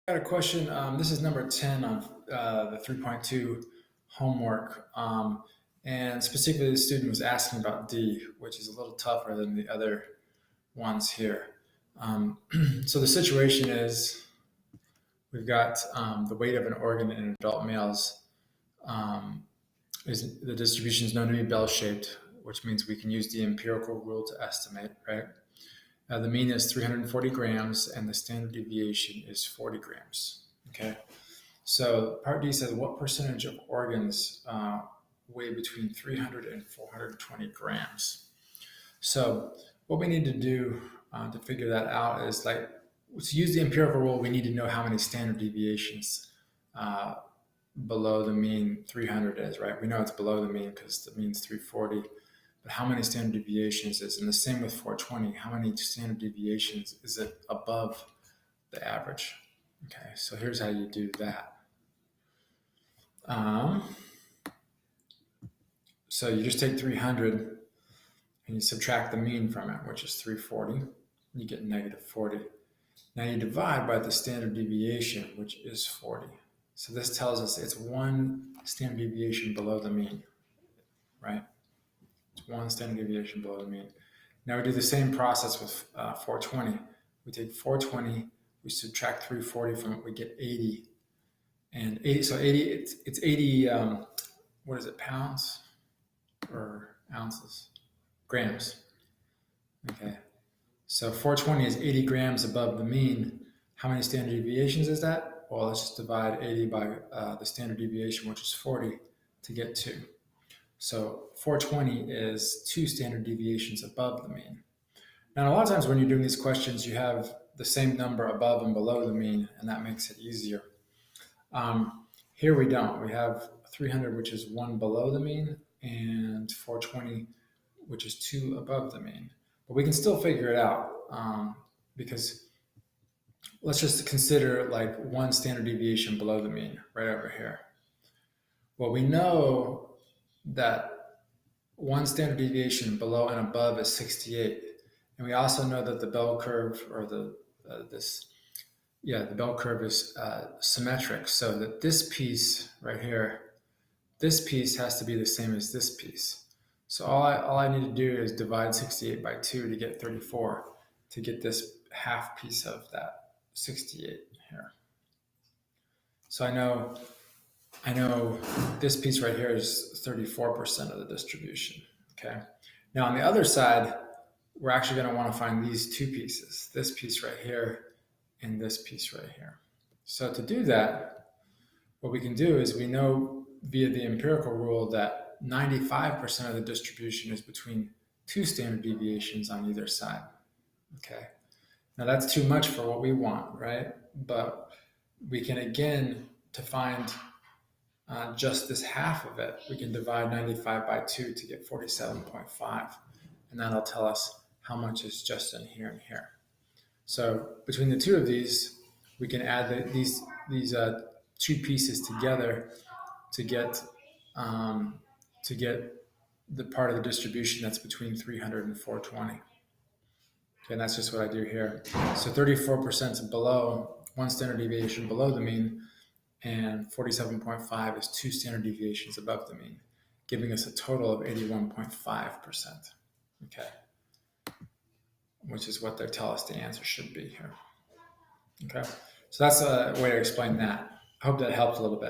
Got a question. This is number 10 on the 3.2 homework. And specifically, the student was asking about D, which is a little tougher than the other ones here. So the situation is we've got the weight of an organ in adult males. Um, is the distribution is known to be bell-shaped, which means we can use the empirical rule to estimate, right? The mean is 340 grams, and the standard deviation is 40 grams. Okay, so part D says what percentage of organs weigh between 300 and 420 grams. So what we need to do to figure that out is to use the empirical rule. We need to know how many standard deviations below the mean 300 is, right? We know it's below the mean because the mean's 340. But how many standard deviations is, and the same with 420, how many standard deviations is it above the average? Okay, so here's how you do that. So you just take 300 and you subtract the mean from it, which is 340, you get negative 40. Now you divide by the standard deviation, which is 40. So this tells us it's one standard deviation below the mean, right? One standard deviation below the mean. Now we do the same process with 420. We take 420, we subtract 340 from it, we get 80. And 80, so 80, it's 80, what is it, pounds or ounces? Grams. Okay. So 420 is 80 grams above the mean. How many standard deviations is that? Well, let's just divide 80 by the standard deviation, which is 40, to get 2. So 420 is 2 standard deviations above the mean. Now, a lot of times when you're doing these questions, you have the same number above and below the mean, and that makes it easier. Here we don't. We have 300, which is 1 below the mean, and 420, which is 2 above the mean. But we can still figure it out because let's just consider like 1 standard deviation below the mean right over here. Well, we know that 1 standard deviation below and above is 68. And we also know that the bell curve, or the bell curve is symmetric, so that this piece right here, this piece has to be the same as this piece. So all I need to do is divide 68 by 2 to get 34, to get this half piece of that 68 here. So I know this piece right here is 34% of the distribution, okay? Now on the other side, we're actually gonna wanna find these 2 pieces, this piece right here and this piece right here. So to do that, what we can do is we know via the empirical rule that 95% of the distribution is between 2 standard deviations on either side, okay? Now that's too much for what we want, right? But we can, again, to find just this half of it, we can divide 95 by 2 to get 47.5. And that'll tell us how much is just in here and here. So between the 2 of these, we can add these 2 pieces together to get the part of the distribution that's between 300 and 420. Okay, and that's just what I do here. So 34% is below, 1 standard deviation below the mean, and 47.5 is 2 standard deviations above the mean, giving us a total of 81.5%, okay? Which is what they tell us the answer should be here, okay? So that's a way to explain that. I hope that helped a little bit.